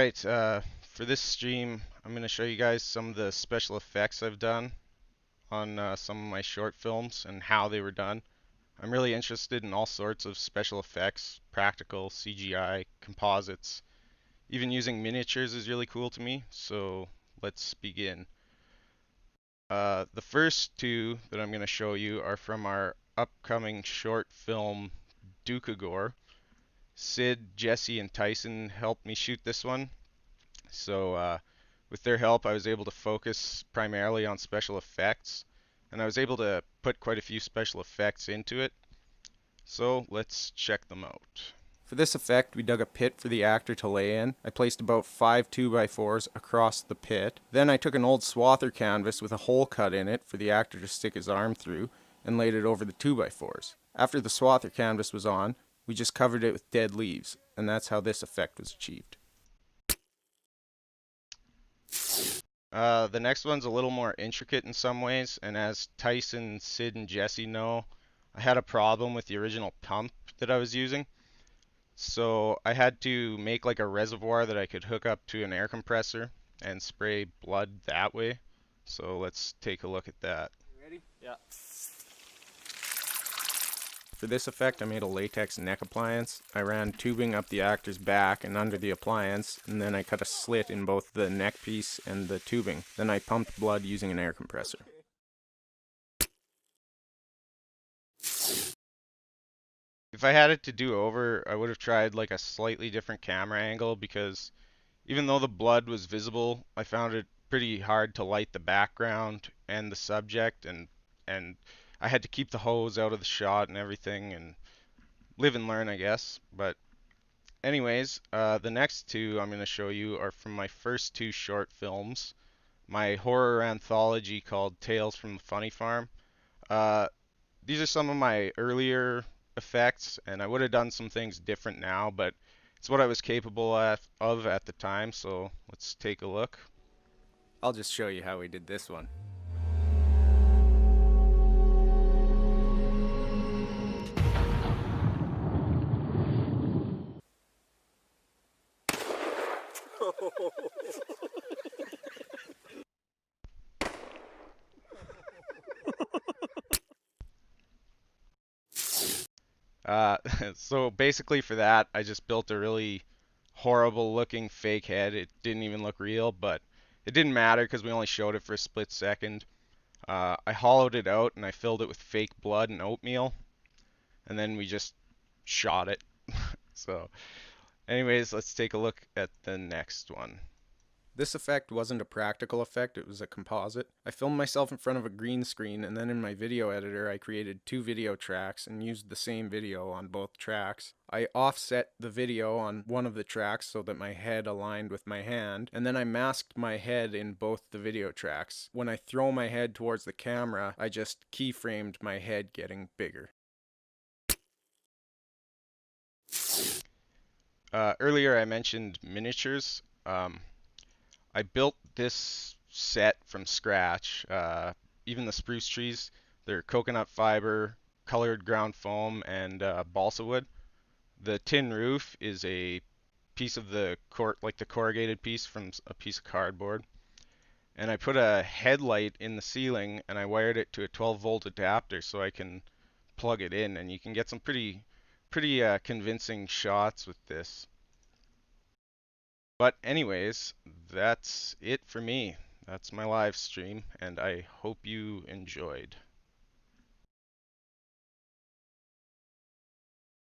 Alright, for this stream, I'm going to show you guys some of the special effects I've done on some of my short films and how they were done. I'm really interested in all sorts of special effects, practical, CGI, composites. Even using miniatures is really cool to me, so let's begin. The first two that I'm going to show you are from our upcoming short film, Dukagore. Sid, Jesse, and Tyson helped me shoot this one. So with their help, I was able to focus primarily on special effects, and I was able to put quite a few special effects into it. So let's check them out. For this effect, we dug a pit for the actor to lay in. I placed about 5 2x4s across the pit. Then I took an old swather canvas with a hole cut in it for the actor to stick his arm through and laid it over the 2x4s. After the swather canvas was on, we just covered it with dead leaves, and that's how this effect was achieved. The next one's a little more intricate in some ways, and as Tyson, Sid, and Jesse know, I had a problem with the original pump that I was using. So I had to make like a reservoir that I could hook up to an air compressor and spray blood that way. So let's take a look at that. Ready? Yeah. For this effect, I made a latex neck appliance. I ran tubing up the actor's back and under the appliance, and then I cut a slit in both the neck piece and the tubing. Then I pumped blood using an air compressor. If I had it to do over, I would have tried like a slightly different camera angle because even though the blood was visible, I found it pretty hard to light the background and the subject, and I had to keep the hose out of the shot and everything, and live and learn, I guess. But anyways, the next two I'm going to show you are from my first two short films, my horror anthology called Tales from the Funny Farm. Uh, these are some of my earlier effects, and I would have done some things different now, but it's what I was capable of at the time, so let's take a look. I'll just show you how we did this one. Uh, so basically for that, I just built a really horrible looking fake head. It didn't even look real, but it didn't matter because we only showed it for a split second. I hollowed it out and I filled it with fake blood and oatmeal, and then we just shot it. So anyways, let's take a look at the next one. This effect wasn't a practical effect, it was a composite. I filmed myself in front of a green screen, and then in my video editor I created 2 video tracks and used the same video on both tracks. I offset the video on one of the tracks so that my head aligned with my hand, and then I masked my head in both the video tracks. When I throw my head towards the camera, I just keyframed my head getting bigger. Earlier I mentioned miniatures. I built this set from scratch. Even the spruce trees, they're coconut fiber, colored ground foam, and balsa wood. The tin roof is a piece of like the corrugated piece from a piece of cardboard. And I put a headlight in the ceiling, and I wired it to a 12-volt adapter so I can plug it in, and you can get some pretty convincing shots with this. But anyways, that's it for me. That's my live stream, and I hope you enjoyed.